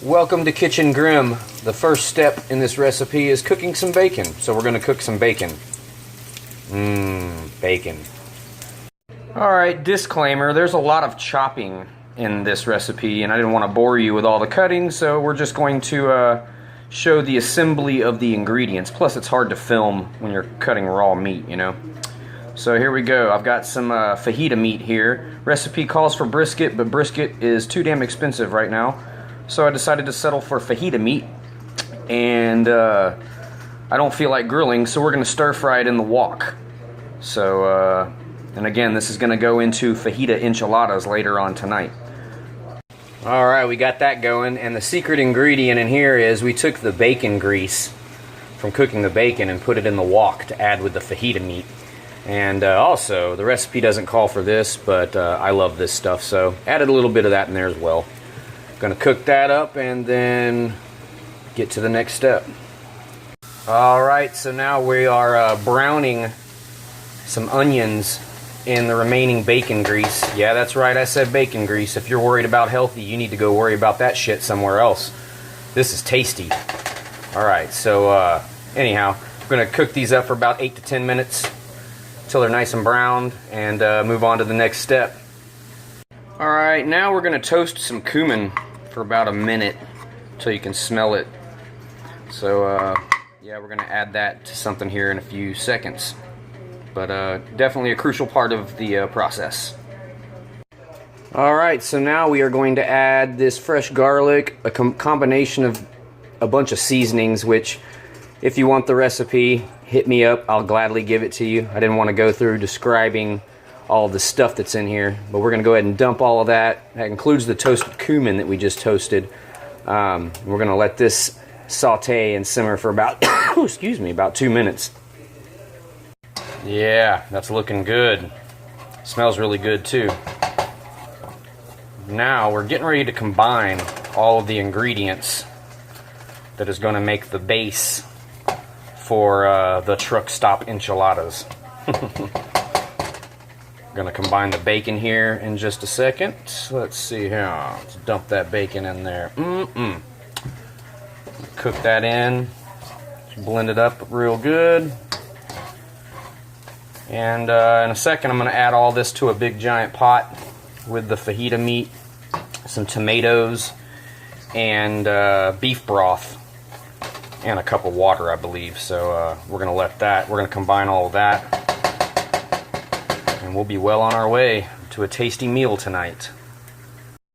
Welcome to Kitchen Grimm. The first step in this recipe is cooking some bacon. So we're going to cook some bacon. Bacon. Alright, disclaimer, there's a lot of chopping in this recipe and I didn't want to bore you with all the cutting, so we're just going to show the assembly of the ingredients. Plus it's hard to film when you're cutting raw meat, you know. So here we go. I've got some fajita meat here. Recipe calls for brisket, but brisket is too damn expensive right now. So I decided to settle for fajita meat, and I don't feel like grilling, so we're going to stir fry it in the wok. So, and again, this is going to go into fajita enchiladas later on tonight. Alright, we got that going, and the secret ingredient in here is we took the bacon grease from cooking the bacon and put it in the wok to add with the fajita meat. And also, the recipe doesn't call for this, but I love this stuff, so added a little bit of that in there as well. Gonna cook that up and then get to the next step. Alright, so now we are browning some onions in the remaining bacon grease. Yeah, that's right, I said bacon grease. If you're worried about healthy, you need to go worry about that shit somewhere else. This is tasty. Alright, so anyhow, we're gonna cook these up for about 8 to 10 minutes until they're nice and browned, and move on to the next step. Alright, now we're gonna toast some cumin for about a minute until you can smell it. So yeah, we're gonna add that to something here in a few seconds, but definitely a crucial part of the process. Alright, so now we are going to add this fresh garlic, a combination of a bunch of seasonings, which if you want the recipe, hit me up, I'll gladly give it to you. I didn't want to go through describing all the stuff that's in here, but we're going to go ahead and dump all of that. That includes the toasted cumin that we just toasted. We're going to let this saute and simmer for about, excuse me, about 2 minutes. Yeah, that's looking good. Smells really good too. Now we're getting ready to combine all of the ingredients that is going to make the base for the truck stop enchiladas. Gonna combine the bacon here in just a second. Let's see here. Let's dump that bacon in there. Cook that in. Blend it up real good. And in a second I'm gonna add all this to a big giant pot with the fajita meat, some tomatoes, and beef broth, and a cup of water, I believe. So we're gonna combine all of that, and we'll be well on our way to a tasty meal tonight.